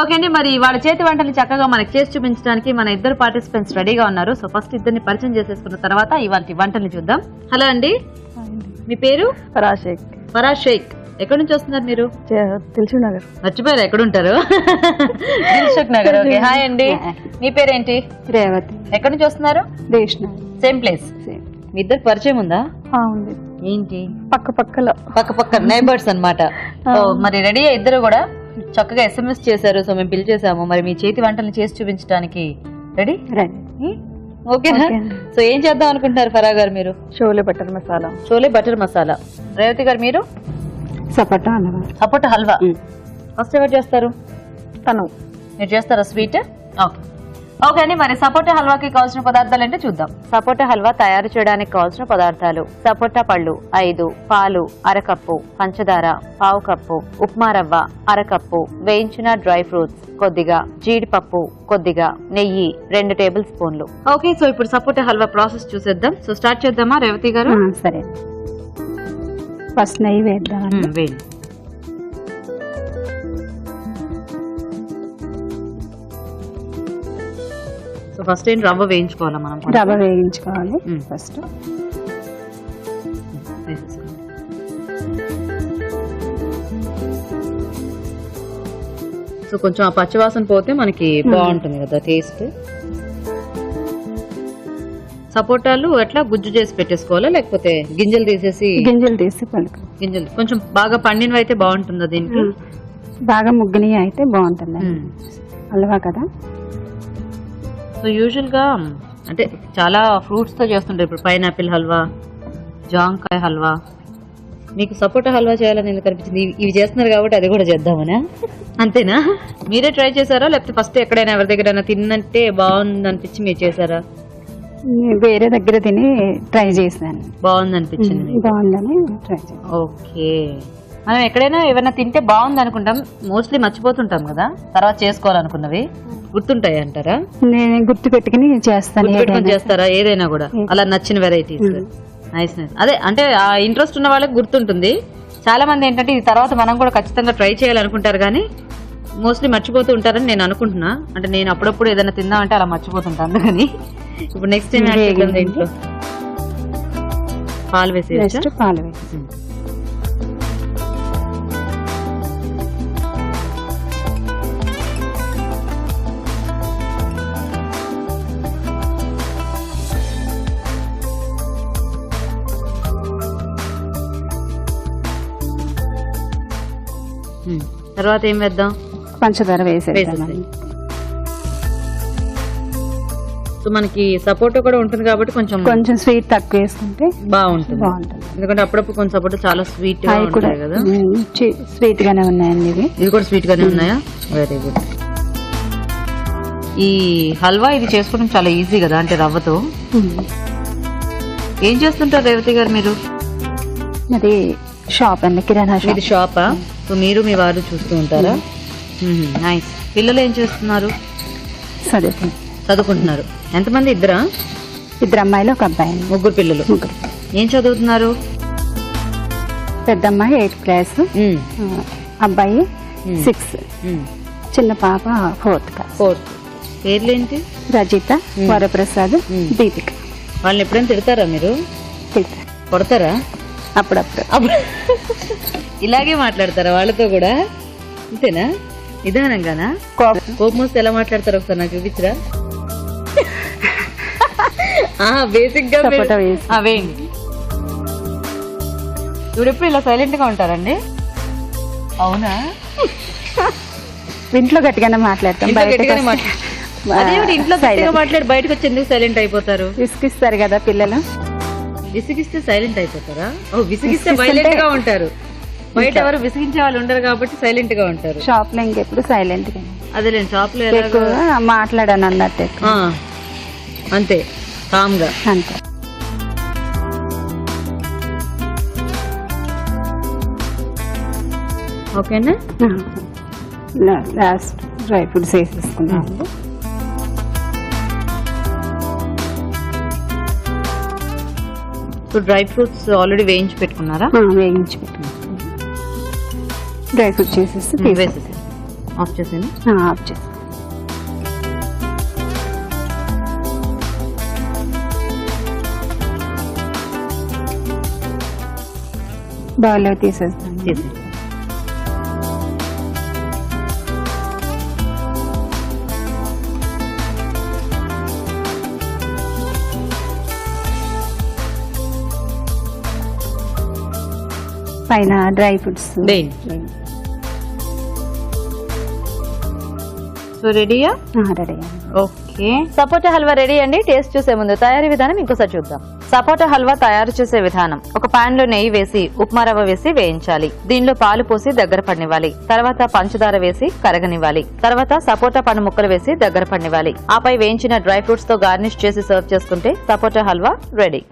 Okay అండి, మరి వాళ్ళ చేతి వంటలు చక్కగా మనకి చేసి చూపించడానికి మన ఇద్దరు పార్టిసిపెంట్స్ రెడీగా ఉన్నారు. సో ఫస్ట్ ఇద్దరిని పరిచయం చేసేసుకున్న తర్వాత ఇవాళ వంటల్ని చూద్దాం. హలో అండి, మీ పేరు? ఫరాజ్ షేక్. ఎక్కడి నుంచి వస్తున్నారు మీరు? దిల్సుఖ్ నగర్. మర్చిపోయారు ఎక్కడ ఉంటారు? దిల్సుఖ్ నగర్. ఓకే, హాయ్ అండి, మీ పేరేంటి? రేవతి. ఎక్కడి నుంచి వస్తున్నారు? దేశ్ నగర్. Same place. మీ ఇద్దరు పరిచయం ఉందా? ఉంది. ఏంటి? పక్క నైబర్స్ అన్నమాట. మరి రెడీ ఇద్దరు కూడా చక్కగా SMS చేశారు. సో మేము పిలిచేసాము. మరి మీ చేతి వంటల్ని చేసి చూపించడానికి రెడీ? ఓకేనా? సో ఏం చేద్దాం అనుకుంటున్నారు ఫరా గారు మీరు? షోలే బటర్ మసాలా. రేవతి గారు మీరు? సపోటా హల్వా. ఫస్ట్ ఎవరు చేస్తారు? తను. మీరు చేస్తారా స్వీట్? ఓకే అండి, మరి సపోటా హల్వాకి కావాల్సిన పదార్థాలు అంటే చూద్దాం. సపోటా హల్వా తయారు చేయడానికి కావాల్సిన పదార్థాలు: సపోటా పళ్ళు 5, పాలు అరకప్పు, పంచదార పావు కప్పు, ఉప్మా రవ్వ అరకప్పు, వేయించిన డ్రై ఫ్రూట్స్ కొద్దిగా, జీడిపప్పు కొద్దిగా, నెయ్యి 2 టేబుల్ స్పూన్లు. ఓకే, సో ఇప్పుడు సపోటా హల్వా ప్రాసెస్ చూసేద్దాం. సో స్టార్ట్ చేద్దామా రేవతి గారు? సరే, ఫస్ట్ నెయ్యి వేద్దాం. వేయండి. సో ఫస్ట్ ఏం రవ్వ వేయించుకోవాలా మనం? రవ్వ వేయించుకోవాలి ఫస్ట్. సో కొంచెం ఆ పచ్చివాసన పోతే మనకి బాగుంటుంది కదా టేస్ట్. సపోటాలు ఎట్లా గుజ్జు చేసి పెట్టేసుకోవాలా లేకపోతే గింజలు తీసేసి? గింజలు తీసి పలుకు. గింజలు కొంచెం బాగా పండినవి అయితే బాగుంటుందా దీనికి? బాగా ముగ్గుని అయితే బాగుంటుంది, హల్వా కదా. సో యూజువల్ గా అంటే చాలా ఫ్రూట్స్ తో చేస్తుంటారు. ఇప్పుడు పైనాపిల్ హల్వా, జాంకాయ హల్వా. మీకు సపోటా హల్వా చేయాలని ఎందుకు అనిపించింది? ఇవి చేస్తున్నారు కాబట్టి అది కూడా చేద్దామనా? అంతేనా? మీరే ట్రై చేశారా లేకపోతే ఫస్ట్ ఎక్కడైనా ఎవరి దగ్గర తిన్నంటే బాగుంది అనిపించి మీరు చేశారా? వేరే దగ్గర తిని ట్రై చేశాను, బాగుంది అనిపించింది. బాగుందని ట్రై చేశాను. ఓకే, మనం ఎక్కడైనా ఏమైనా తింటే బాగుంది అనుకుంటాం, మోస్ట్లీ మర్చిపోతుంటాం కదా. తర్వాత చేసుకోవాలనుకున్నవి గుర్తుంటాయి అంటారా? నేను గుర్తు పెట్టుకుని చేస్తాను. చేస్తారా ఏదైనా కూడా అలా నచ్చిన వెరైటీస్? Nice nice. అదే అంటే ఆ ఇంట్రెస్ట్ ఉన్న వాళ్ళకి గుర్తుంటుంది. చాలా మంది ఏంటంటే ఇది తర్వాత మనం కూడా ఖచ్చితంగా ట్రై చేయాలనుకుంటారు కానీ మోస్ట్లీ మర్చిపోతూ ఉంటారని నేను అనుకుంటున్నా. అంటే నేను అప్పుడప్పుడు ఏదైనా తిందామంటే అలా మర్చిపోతుంటా. అందుకని ఇప్పుడు నెక్స్ట్ టైం ఇంట్లో పాలు వేసి పాలు వేసి తర్వాత ఏం వేద్దాం? పంచదార వేసేద్దాం. సో మనకి సపోటా కూడా ఉంటుంది కాబట్టి కొంచెం స్వీట్ తక్కువ వేసుకుంటే బాగుంటుంది. ఎందుకంటే అప్పుడప్పుడు కొంచెం సపోటా చాలా స్వీట్ గా ఉంటాయి కదా. స్వీట్ గానే ఉన్నాయండి. ఇది కూడా స్వీట్ గానే ఉన్నాయా? Very good. ఈ హల్వా ఇది చేసుకోవడం చాలా ఈజీ కదా, అంటే రవ్వతో. ఏం చేస్తుంటారు రేవతి గారు మీరు? అది షాప్ అండి, కిరాణా షాప్. ఇది షాపా? సో మీరు మీ వారు చూస్తూ ఉంటారా? నైస్. పిల్లలు ఏం చేస్తున్నారు? చదువుకుంటున్నారు. ఎంతమంది? ఇద్దరా? 2 అమ్మాయిలు 1 అబ్బాయి. 3 పిల్లలు. ఏం చదువుతున్నారు? పెద్ద అమ్మాయి 8th క్లాస్, అబ్బాయి 6, చిన్న పాప 4th క్లాస్. పేర్లేంటి? రజిత, వరప్రసాద్, దీపిక. వాళ్ళని ఎప్పుడైనా తిడతారా మీరు? కొడతారా? అప్పుడప్పుడు. ఇలాగే మాట్లాడతారా వాళ్ళతో కూడా? అంతేనా? నిదానంగానా? కోపం వస్తే ఎలా మాట్లాడతారు ఒకసారి నాకు చూపించరా? బేసిక్ గా వేయండి. ఇప్పుడు ఎప్పుడు ఇలా సైలెంట్ గా ఉంటారండి? అవునా? ఇంట్లో గట్టిగానే మాట్లాడతాం. ఇంట్లో గట్టిగా మాట్లాడి బయటకు వచ్చి ఎందుకు సైలెంట్ అయిపోతారు? విసిగిస్తారు కదా పిల్లలు. విసిగిస్తే సైలెంట్ అయిపోతారా? విసిగిస్తే వైలెంట్ గా ఉంటారు. బయట ఎవరు విసిగించే వాళ్ళు ఉండరు కాబట్టి సైలెంట్ గా ఉంటారు. షాప్ లో ఇంకెప్పుడు సైలెంట్ గా. అదేలేండి, షాప్ లో ఎక్కువగా మాట్లాడాను అన్నట్టు. అంతే, కామ్ గా. అంతే. ఓకేనా? లాస్ట్ డ్రై ఫ్రూట్స్ వేసేసుకున్నాను. సో డ్రై ఫ్రూట్స్ ఆల్రెడీ వేయించి పెట్టుకున్నారా? వేయించి పెట్టుకున్నాను. డ్రై ఫ్రూట్స్ చేసేసి ఆఫ్ చేసేయండి. ఆఫ్ చేసి బౌల్లో తీసేస్తాను. చేసేయండి. పైన డ్రై ఫ్రూట్స్ వేయండి. సో రెడీయా? రెడీ. ఓకే, సపోటా హల్వా రెడీ అండి. టేస్ట్ చూసే ముందు తయారీ విధానం ఇంకోసారి చూద్దాం. సపోటా హల్వా తయారు చేసే విధానం: ఒక పాన్ లో నెయ్యి వేసి ఉప్మా రవ్వ వేసి వేయించాలి. దీనిలో పాలు పోసి దగ్గర పడినివ్వాలి. తర్వాత పంచదార వేసి కరగనివ్వాలి. తర్వాత సపోటా పండు ముక్కలు వేసి దగ్గర పడినివ్వాలి. ఆపై వేయించిన డ్రై ఫ్రూట్స్ తో గార్నిష్ చేసి సర్వ్ చేసుకుంటే సపోటా హల్వా రెడీ.